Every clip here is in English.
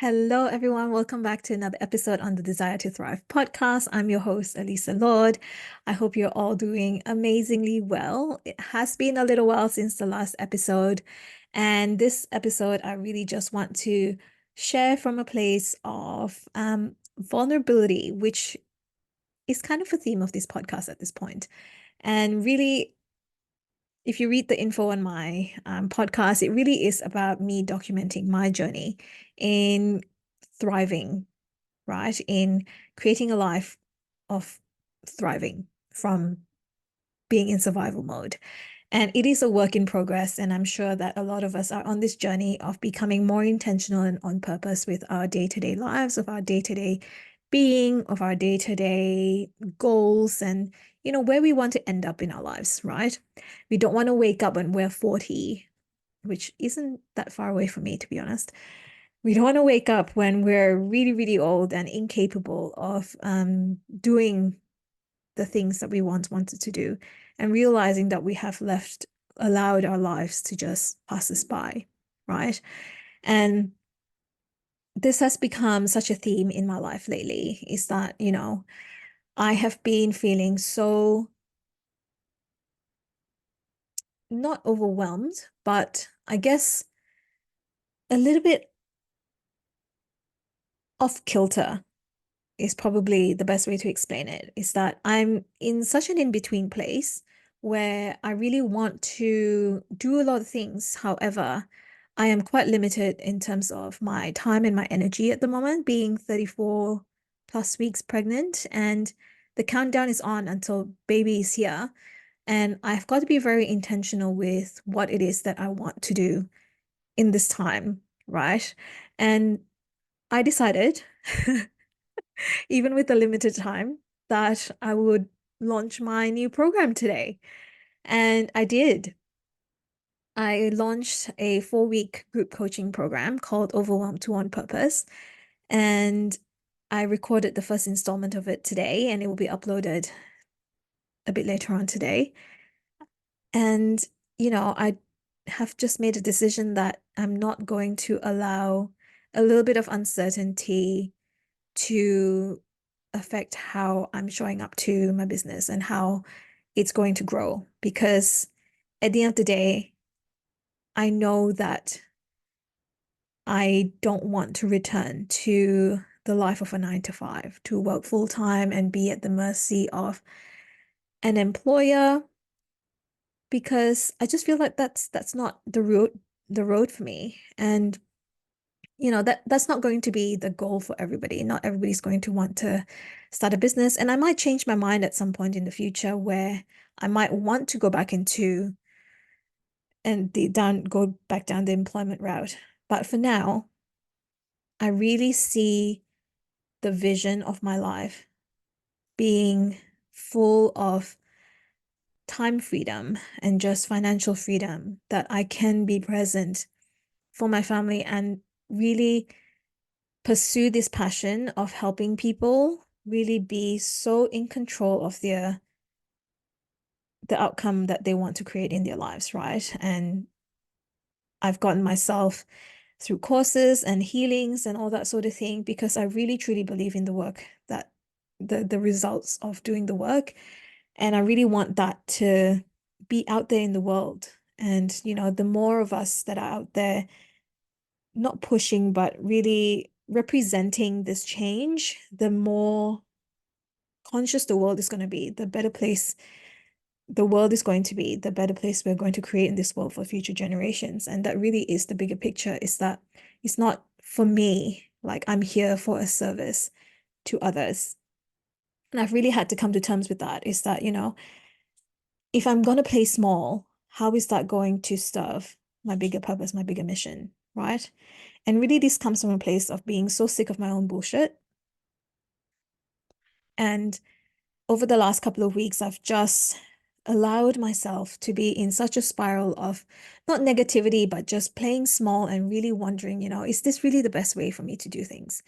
Hello, everyone. Welcome back to another episode on the Desire to Thrive podcast. I'm your host, Elisa Lord. I hope you're all doing amazingly well. It has been a little while since the last episode. And this episode, I really just want to share from a place of vulnerability, which is kind of a theme of this podcast at this point. And really, if you read the info on my podcast, it really is about me documenting my journey in thriving, right? In creating a life of thriving from being in survival mode. And it is a work in progress. And I'm sure that a lot of us are on this journey of becoming more intentional and on purpose with our day-to-day lives, of our day-to-day being, of our day-to-day goals, and where we want to end up in our lives, right? We don't want to wake up when we're 40, which isn't that far away from me, to be honest. We don't want to wake up when we're really, really old and incapable of doing the things that we once wanted to do, and realizing that we have allowed our lives to just pass us by, right? And this has become such a theme in my life lately, is that, I have been feeling so not overwhelmed, but I guess a little bit off kilter is probably the best way to explain it, is that I'm in such an in-between place where I really want to do a lot of things. However, I am quite limited in terms of my time and my energy at the moment, being 34 plus weeks pregnant, and the countdown is on until baby is here. And I've got to be very intentional with what it is that I want to do in this time, right? And I decided even with the limited time, that I would launch my new program today. And I did. I launched a 4-week group coaching program called Overwhelmed to On Purpose. And I recorded the first installment of it today, and it will be uploaded a bit later on today. And, I have just made a decision that I'm not going to allow a little bit of uncertainty to affect how I'm showing up to my business and how it's going to grow. Because at the end of the day, I know that I don't want to return to the life of a 9 to 5, to work full time and be at the mercy of an employer, because I just feel like that's not the road for me. And that's not going to be the goal for everybody. Not everybody's going to want to start a business. And I might change my mind at some point in the future where I might want to go back into and go back down the employment route. But for now, I really see the vision of my life being full of time freedom and just financial freedom, that I can be present for my family and really pursue this passion of helping people really be so in control of the outcome that they want to create in their lives, right? And I've gotten myself through courses and healings and all that sort of thing, because I really truly believe in the work, that the results of doing the work. And I really want that to be out there in the world. And the more of us that are out there, not pushing, but really representing this change, the more conscious the world is going to be, the better place the world is going to be, the better place we're going to create in this world for future generations. And that really is the bigger picture, is that it's not for me, like I'm here for a service to others. And I've really had to come to terms with that, is that, if I'm going to play small, how is that going to serve my bigger purpose, my bigger mission, right? And really, this comes from a place of being so sick of my own bullshit. And over the last couple of weeks, I've just allowed myself to be in such a spiral of not negativity, but just playing small and really wondering, is this really the best way for me to do things?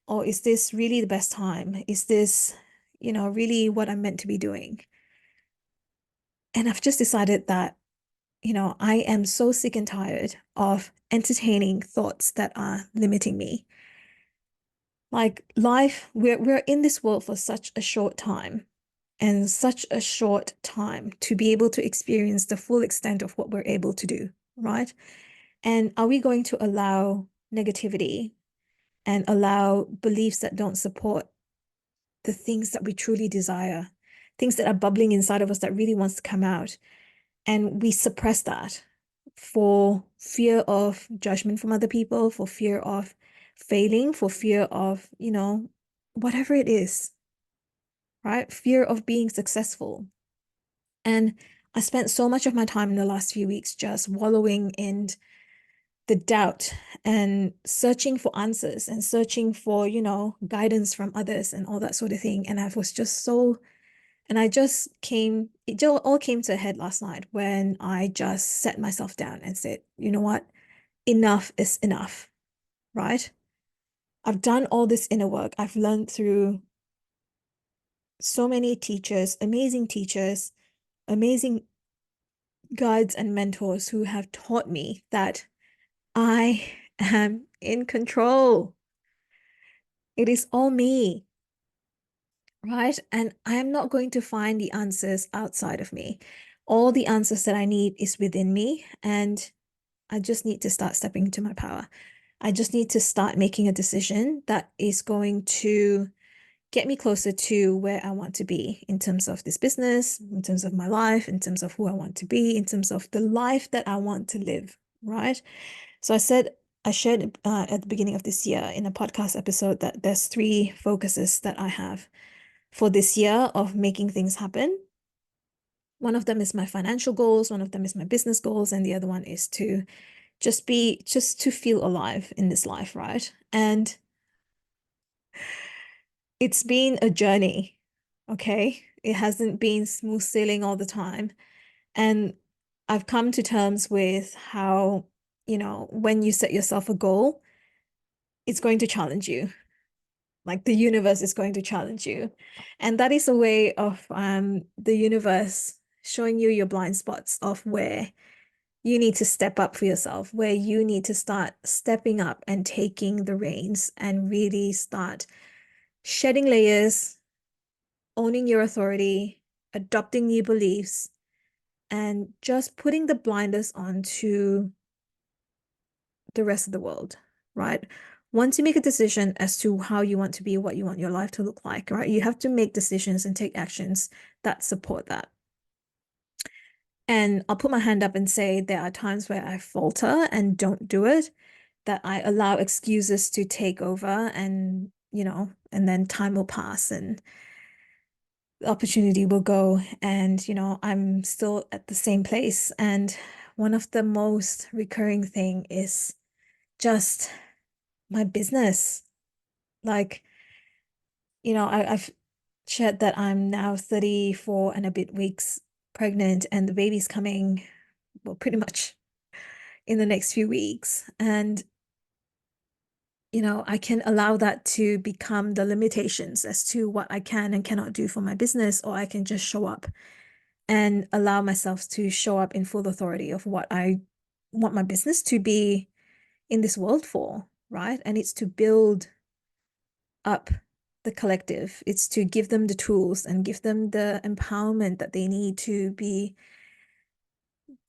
Or is this really the best time? Is this, really what I'm meant to be doing? And I've just decided that, I am so sick and tired of entertaining thoughts that are limiting me. Like life, we're in this world for such a short time and such a short time to be able to experience the full extent of what we're able to do, right? And are we going to allow negativity and allow beliefs that don't support the things that we truly desire, things that are bubbling inside of us that really wants to come out, and we suppress that for fear of judgment from other people, for fear of failing, for fear of, whatever it is, right? Fear of being successful. And I spent so much of my time in the last few weeks just wallowing in the doubt and searching for answers and searching for, guidance from others and all that sort of thing. And I was just so, and I just came, it all came to a head last night when I just set myself down and said, you know what? Enough is enough, right? I've done all this inner work. I've learned through so many teachers, amazing guides and mentors who have taught me that I am in control. It is all me, right? And I am not going to find the answers outside of me. All the answers that I need is within me, and I just need to start stepping into my power. I just need to start making a decision that is going to get me closer to where I want to be in terms of this business, in terms of my life, in terms of who I want to be, in terms of the life that I want to live, right? So I shared at the beginning of this year in a podcast episode that there's three focuses that I have for this year of making things happen. One of them is my financial goals, one of them is my business goals, and the other one is to just to feel alive in this life, right? And it's been a journey, okay? It hasn't been smooth sailing all the time. And I've come to terms with how, when you set yourself a goal, it's going to challenge you. Like the universe is going to challenge you. And that is a way of the universe showing you your blind spots of where you need to step up for yourself, where you need to start stepping up and taking the reins and really start shedding layers, owning your authority, adopting new beliefs, and just putting the blinders on to the rest of the world, right? Once you make a decision as to how you want to be, what you want your life to look like, right? You have to make decisions and take actions that support that. And I'll put my hand up and say there are times where I falter and don't do it, that I allow excuses to take over and, and then time will pass and the opportunity will go and, I'm still at the same place. And one of the most recurring thing is just my business. Like, I've shared that I'm now 34 and a bit weeks pregnant and the baby's coming, well, pretty much in the next few weeks. And, I can allow that to become the limitations as to what I can and cannot do for my business, or I can just show up and allow myself to show up in full authority of what I want my business to be in this world for, right? And it's to build up the collective. It's to give them the tools and give them the empowerment that they need to be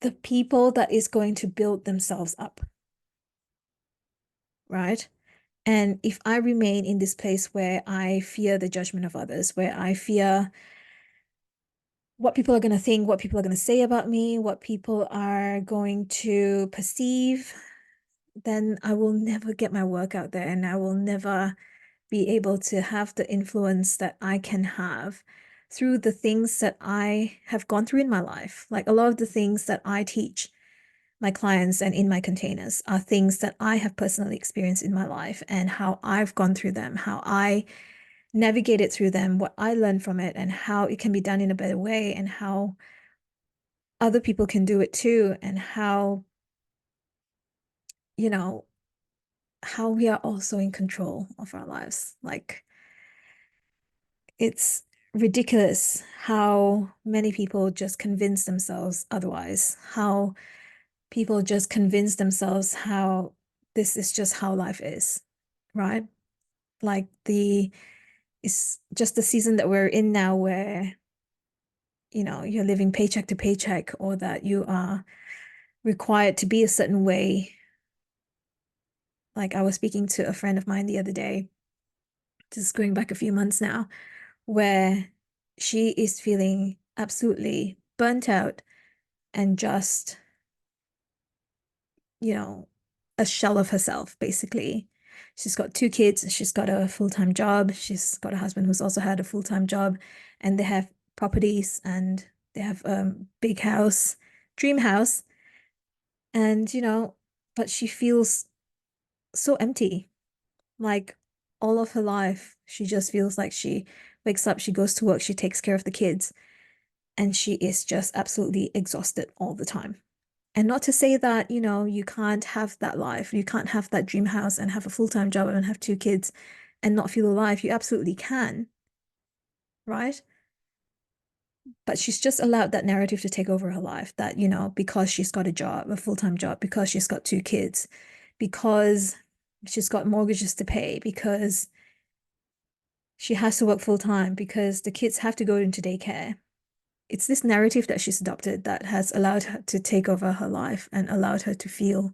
the people that is going to build themselves up, right? And if I remain in this place where I fear the judgment of others, where I fear what people are going to think, what people are going to say about me, what people are going to perceive, then I will never get my work out there and I will never be able to have the influence that I can have through the things that I have gone through in my life. Like a lot of the things that I teach my clients and in my containers are things that I have personally experienced in my life and how I've gone through them, how I navigated through them, what I learned from it, and how it can be done in a better way, and how other people can do it too, and you know, how we are also in control of our lives. Like it's ridiculous how many people just convince themselves otherwise, how people just convince themselves how this is just how life is, right? Like it's just the season that we're in now where, you're living paycheck to paycheck, or that you are required to be a certain way. Like I was speaking to a friend of mine the other day, just going back a few months now, where she is feeling absolutely burnt out and just, you know, a shell of herself, basically. She's got two kids, she's got a full-time job, she's got a husband who's also had a full-time job, and they have properties and they have a big house, dream house. And, but she feels so empty. Like all of her life, she just feels like she wakes up, she goes to work, she takes care of the kids, and she is just absolutely exhausted all the time. And not to say that, you can't have that life, you can't have that dream house and have a full-time job and have two kids and not feel alive. You absolutely can, right? But she's just allowed that narrative to take over her life that, because she's got a job, a full-time job, because she's got two kids, because she's got mortgages to pay, because she has to work full-time, because the kids have to go into daycare. It's this narrative that she's adopted that has allowed her to take over her life and allowed her to feel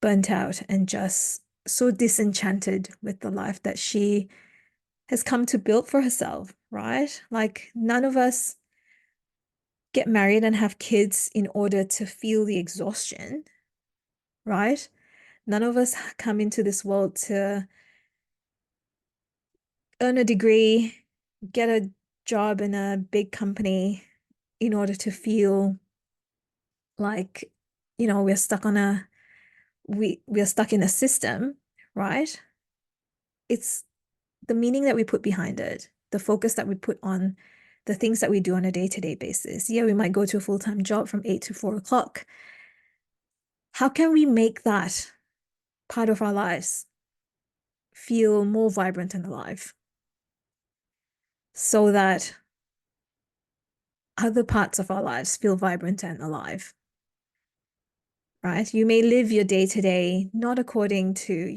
burnt out and just so disenchanted with the life that she has come to build for herself, right? Like none of us get married and have kids in order to feel the exhaustion, right? None of us come into this world to earn a degree, get a job in a big company in order to feel like, we're stuck on a we're stuck in a system, right? It's the meaning that we put behind it, the focus that we put on the things that we do on a day-to-day basis. Yeah, we might go to a full-time job from 8 to 4 o'clock. How can we make that part of our lives feel more vibrant and alive so that other parts of our lives feel vibrant and alive, right? You may live your day-to-day not according to,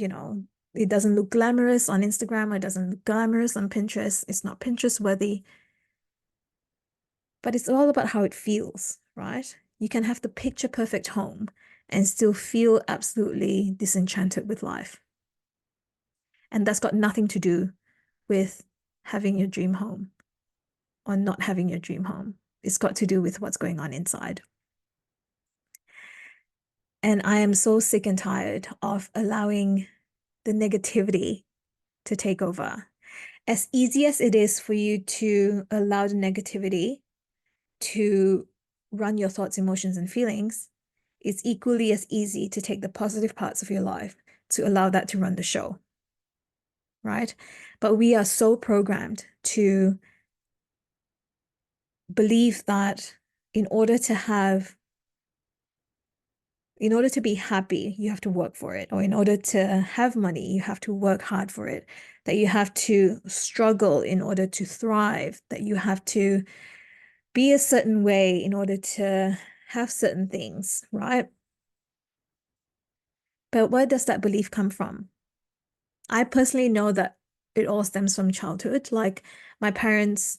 it doesn't look glamorous on Instagram, or it doesn't look glamorous on Pinterest. It's not Pinterest worthy. But it's all about how it feels, right? You can have the picture perfect home and still feel absolutely disenchanted with life. And that's got nothing to do with having your dream home or not having your dream home. It's got to do with what's going on inside. And I am so sick and tired of allowing the negativity to take over. As easy as it is for you to allow the negativity to run your thoughts, emotions, and feelings, it's equally as easy to take the positive parts of your life to allow that to run the show, right? But we are so programmed to believe that in order to have, in order to be happy, you have to work for it, or in order to have money, you have to work hard for it, that you have to struggle in order to thrive, that you have to be a certain way in order to have certain things, right? But where does that belief come from? I personally know that it all stems from childhood. Like my parents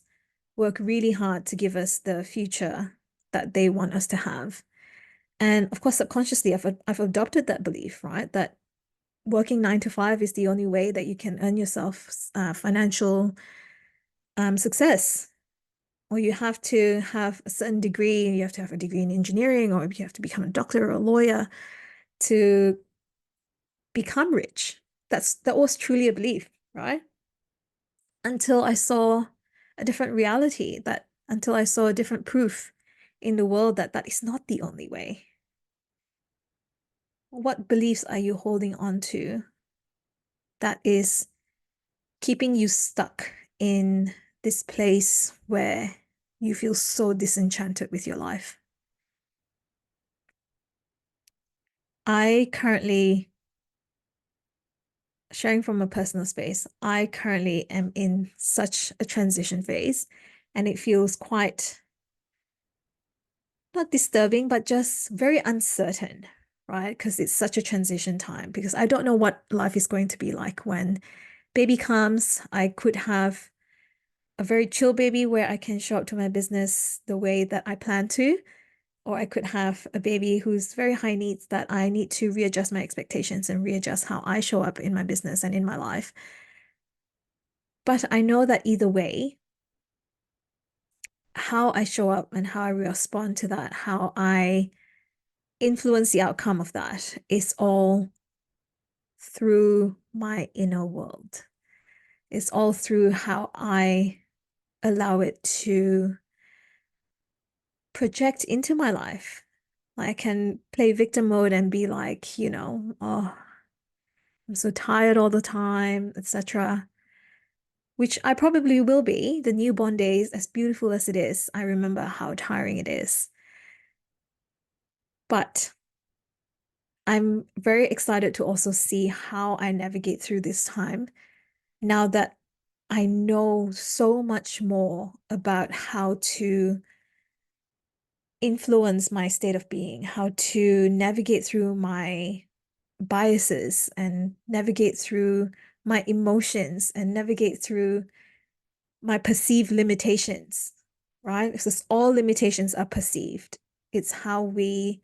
work really hard to give us the future that they want us to have. And of course, subconsciously, I've adopted that belief, right? That working 9 to 5 is the only way that you can earn yourself financial success. Or you have to have a certain degree, you have to have a degree in engineering, or you have to become a doctor or a lawyer to become rich. That was truly a belief, right? Until I saw a different reality, that until I saw a different proof in the world that that is not the only way. What beliefs are you holding on to that is keeping you stuck in this place where you feel so disenchanted with your life? I currently, sharing from a personal space, I currently am in such a transition phase, and it feels quite not disturbing, but just very uncertain, right? Because it's such a transition time, because I don't know what life is going to be like when baby comes, I could have a very chill baby where I can show up to my business the way that I plan to, or I could have a baby who's very high needs that I need to readjust my expectations and readjust how I show up in my business and in my life. But I know that either way, how I show up and how I respond to that, how I influence the outcome of that is all through my inner world. It's all through how I allow it to project into my life. I can play victim mode and be like, oh, I'm so tired all the time, etc. Which I probably will be. The newborn days, as beautiful as it is, I remember how tiring it is. But I'm very excited to also see how I navigate through this time now that I know so much more about how to influence my state of being, how to navigate through my biases and navigate through my emotions and navigate through my perceived limitations, right? Because all limitations are perceived. It's how we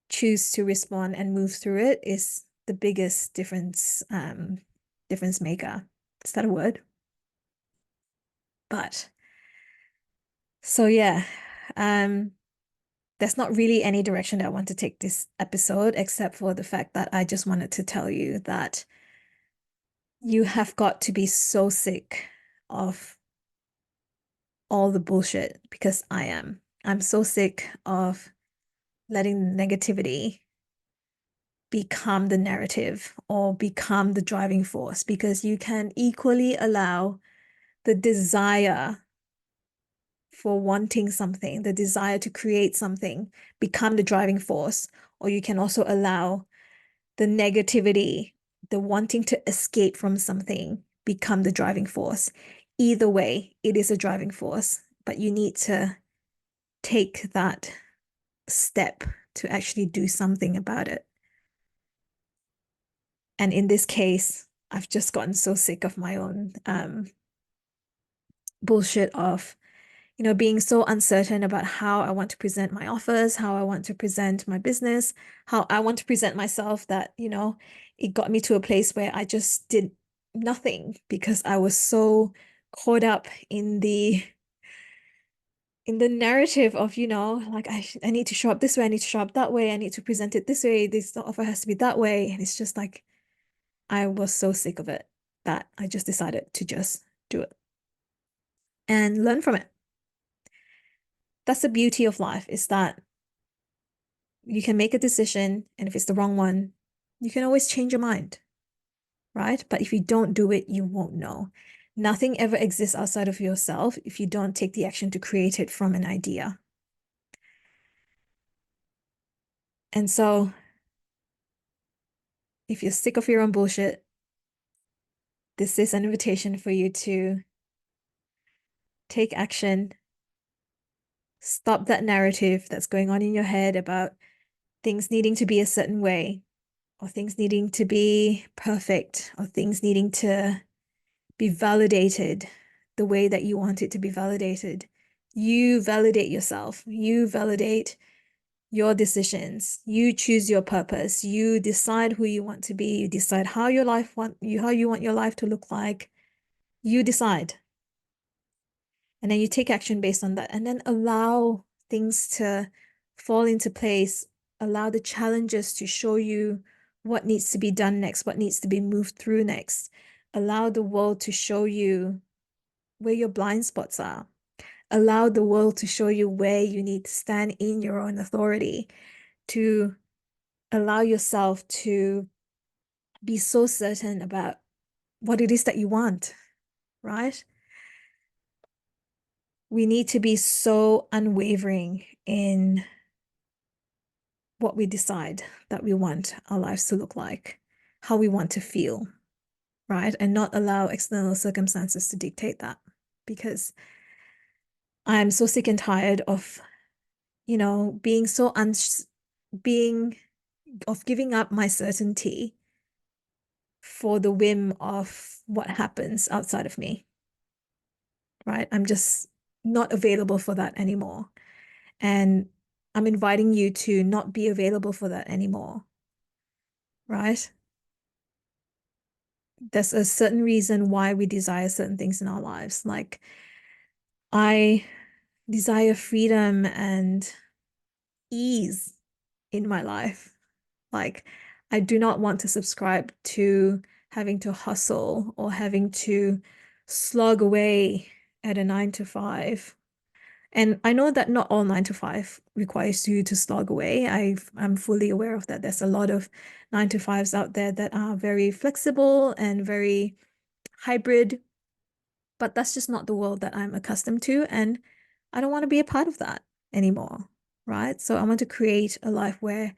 choose to respond and move through it is the biggest difference maker. Is that a word? But so yeah, um, there's not really any direction that I want to take this episode, except for the fact that I just wanted to tell you that you have got to be so sick of all the bullshit because I am. I'm so sick of letting negativity become the narrative or become the driving force because you can equally allow the desire for wanting something, the desire to create something, become the driving force, or you can also allow the negativity, the wanting to escape from something, become the driving force. Either way, it is a driving force, but you need to take that step to actually do something about it. And in this case, I've just gotten so sick of my own bullshit of being so uncertain about how I want to present my offers, how I want to present my business, how I want to present myself, that, it got me to a place where I just did nothing because I was so caught up in the narrative of, like I need to show up this way, I need to show up that way, I need to present it this way, this offer has to be that way. And it's just like I was so sick of it that I just decided to just do it and learn from it. That's the beauty of life, is that you can make a decision, and if it's the wrong one, you can always change your mind, right? But if you don't do it, you won't know. Nothing ever exists outside of yourself if you don't take the action to create it from an idea. And so, if you're sick of your own bullshit, this is an invitation for you to take action, stop that narrative that's going on in your head about things needing to be a certain way, or things needing to be perfect, or things needing to be validated the way that you want it to be validated. You validate yourself. You validate your decisions. You choose your purpose. You decide who you want to be. You decide how you want your life to look like. You decide. And then you take action based on that. And then allow things to fall into place. Allow the challenges to show you what needs to be done next, what needs to be moved through next. Allow the world to show you where your blind spots are. Allow the world to show you where you need to stand in your own authority, to allow yourself to be so certain about what it is that you want, right? We need to be so unwavering in what we decide that we want our lives to look like, how we want to feel, right? And not allow external circumstances to dictate that, because I'm so sick and tired of, being being, of giving up my certainty for the whim of what happens outside of me, right? I'm just not available for that anymore. And I'm inviting you to not be available for that anymore, right? There's a certain reason why we desire certain things in our lives. Like, I desire freedom and ease in my life. Like, I do not want to subscribe to having to hustle or having to slog away at a 9 to 5. And I know that not all 9 to 5 requires you to slog away. I'm fully aware of that. There's a lot of 9 to 5s out there that are very flexible and very hybrid, but that's just not the world that I'm accustomed to. And I don't want to be a part of that anymore, right? So I want to create a life where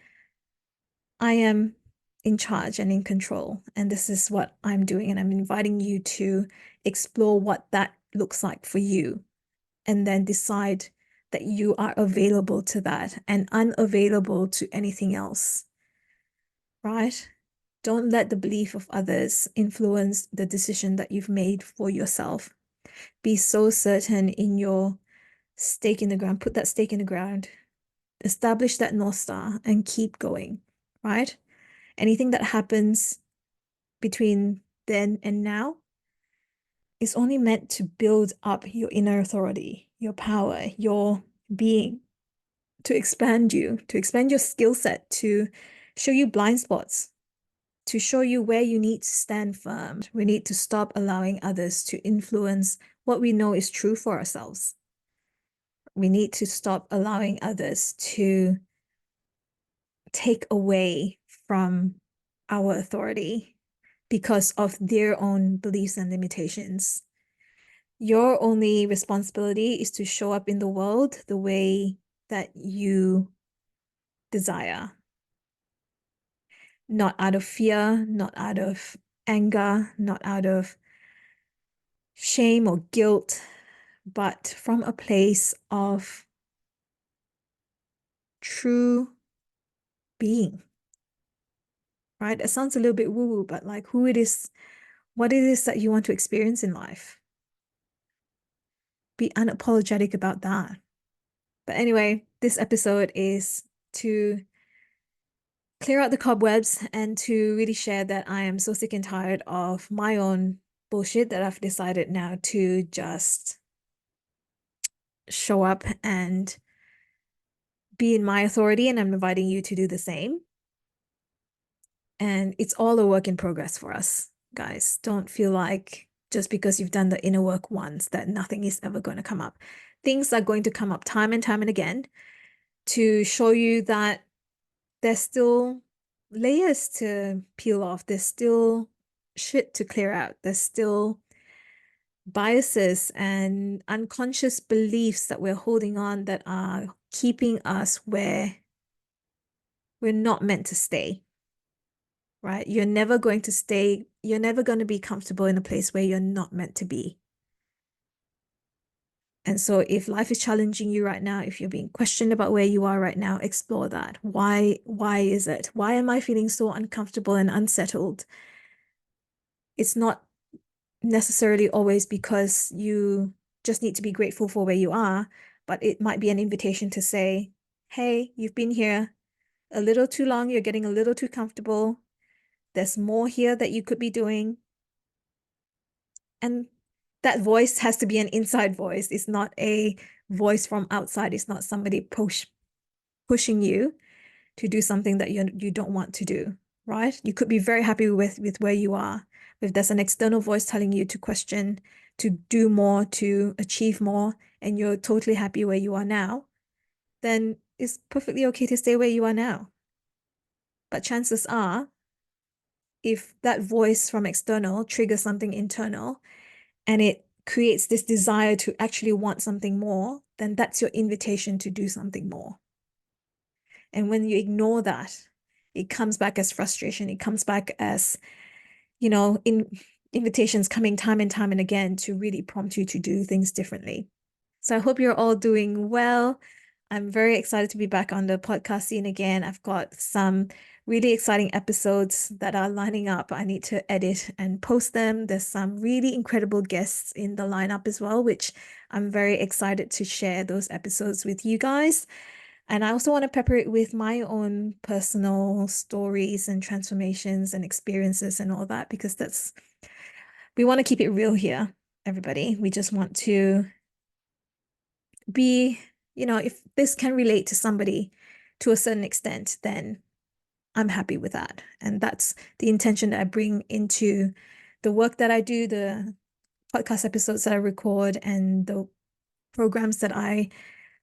I am in charge and in control. And this is what I'm doing. And I'm inviting you to explore what that looks like for you, and then decide that you are available to that and unavailable to anything else, right? Don't let the belief of others influence the decision that you've made for yourself. Be so certain in your stake in the ground. Put that stake in the ground. Establish that North Star and keep going, right? Anything that happens between then and now is only meant to build up your inner authority, your power, your being, to expand you, to expand your skill set, to show you blind spots, to show you where you need to stand firm. We need to stop allowing others to influence what we know is true for ourselves. We need to stop allowing others to take away from our authority because of their own beliefs and limitations. Your only responsibility is to show up in the world the way that you desire, not out of fear, not out of anger, not out of shame or guilt, but from a place of true being, right? It sounds a little bit woo-woo, but like who it is, what it is that you want to experience in life. Be unapologetic about that. But anyway, this episode is to clear out the cobwebs and to really share that I am so sick and tired of my own bullshit that I've decided now to just show up and be in my authority, and I'm inviting you to do the same. And it's all a work in progress for us, guys. Don't feel like just because you've done the inner work once that nothing is ever going to come up. Things are going to come up time and again to show you that there's still layers to peel off. There's still shit to clear out. There's still biases and unconscious beliefs that we're holding on that are keeping us where we're not meant to stay, right? You're never going to stay, you're never going to be comfortable in a place where you're not meant to be. And so if life is challenging you right now, if you're being questioned about where you are right now, explore that. Why is it? Why am I feeling so uncomfortable and unsettled? It's not necessarily always because you just need to be grateful for where you are, but it might be an invitation to say, hey, you've been here a little too long. You're getting a little too comfortable. There's more here that you could be doing. And that voice has to be an inside voice. It's not a voice from outside. It's not somebody pushing you to do something that you don't want to do, right? You could be very happy with where you are. If there's an external voice telling you to question, to do more, to achieve more, and you're totally happy where you are now, then it's perfectly okay to stay where you are now. But chances are, if that voice from external triggers something internal and it creates this desire to actually want something more, then that's your invitation to do something more. And when you ignore that, it comes back as frustration. It comes back as, invitations coming time and again to really prompt you to do things differently. So I hope you're all doing well. I'm very excited to be back on the podcast scene again. I've got some really exciting episodes that are lining up. I need to edit and post them. There's some really incredible guests in the lineup as well, which I'm very excited to share those episodes with you guys. And I also want to pepper it with my own personal stories and transformations and experiences and all that, because we want to keep it real here, everybody. We just want to be, if this can relate to somebody to a certain extent, then I'm happy with that. And that's the intention that I bring into the work that I do, the podcast episodes that I record, and the programs that I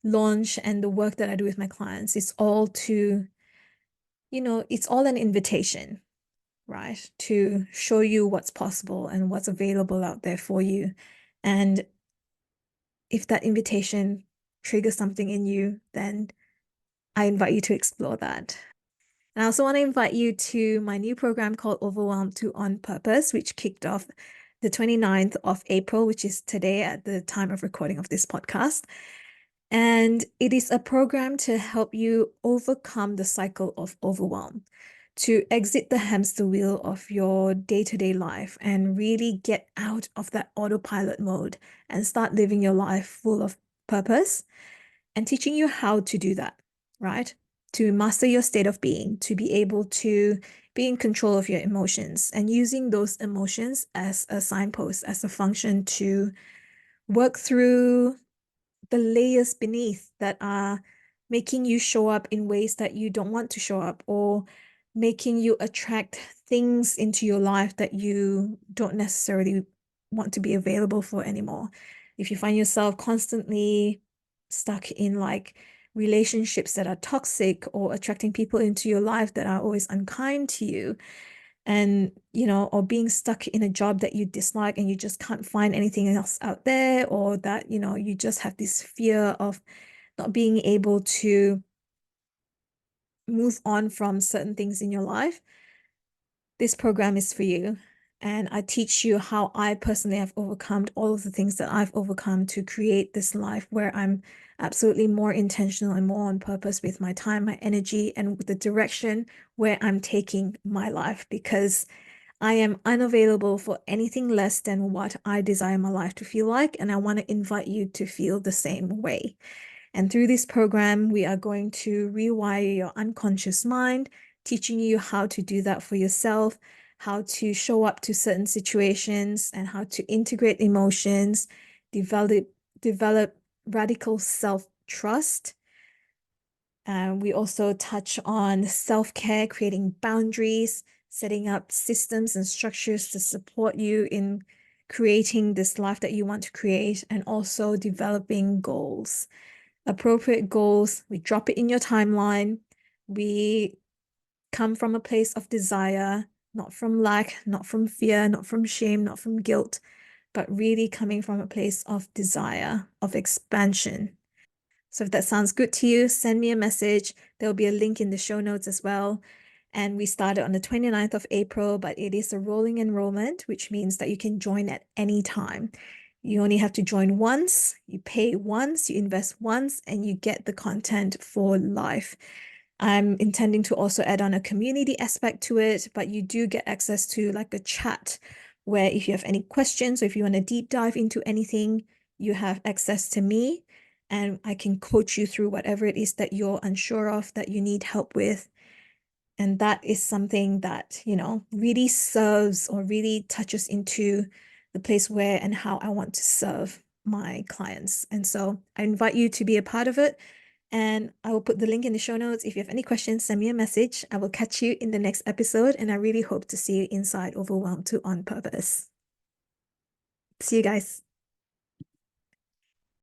launch, and the work that I do with my clients. It's all it's all an invitation, right? To show you what's possible and what's available out there for you. And if that invitation triggers something in you, then I invite you to explore that. And I also want to invite you to my new program called Overwhelmed to On Purpose, which kicked off the 29th of April, which is today at the time of recording of this podcast. And it is a program to help you overcome the cycle of overwhelm, to exit the hamster wheel of your day-to-day life and really get out of that autopilot mode and start living your life full of purpose, and teaching you how to do that, right? To master your state of being, to be able to be in control of your emotions, and using those emotions as a signpost, as a function to work through the layers beneath that are making you show up in ways that you don't want to show up, or making you attract things into your life that you don't necessarily want to be available for anymore. If you find yourself constantly stuck in like relationships that are toxic, or attracting people into your life that are always unkind to you, and or being stuck in a job that you dislike and you just can't find anything else out there, or that you just have this fear of not being able to move on from certain things in your life, this program is for you. And I teach you how I personally have overcome all of the things that I've overcome to create this life where I'm absolutely more intentional and more on purpose with my time, my energy, and with the direction where I'm taking my life, because I am unavailable for anything less than what I desire my life to feel like. And I want to invite you to feel the same way. And through this program, we are going to rewire your unconscious mind, teaching you how to do that for yourself, how to show up to certain situations, and how to integrate emotions, develop radical self-trust. We also touch on self-care, creating boundaries, setting up systems and structures to support you in creating this life that you want to create, and also developing goals. Appropriate goals, we drop it in your timeline. We come from a place of desire, not from lack, not from fear, not from shame, not from guilt, but really coming from a place of desire, of expansion. So if that sounds good to you, send me a message. There'll be a link in the show notes as well. And we started on the 29th of April, but it is a rolling enrollment, which means that you can join at any time. You only have to join once, you pay once, you invest once, and you get the content for life. I'm intending to also add on a community aspect to it, but you do get access to like a chat where if you have any questions, or if you want to deep dive into anything, you have access to me, and I can coach you through whatever it is that you're unsure of, that you need help with. And that is something that, really serves or really touches into the place where and how I want to serve my clients. And so I invite you to be a part of it. And I will put the link in the show notes. If you have any questions, send me a message. I will catch you in the next episode. And I really hope to see you inside Overwhelmed to On Purpose. See you guys.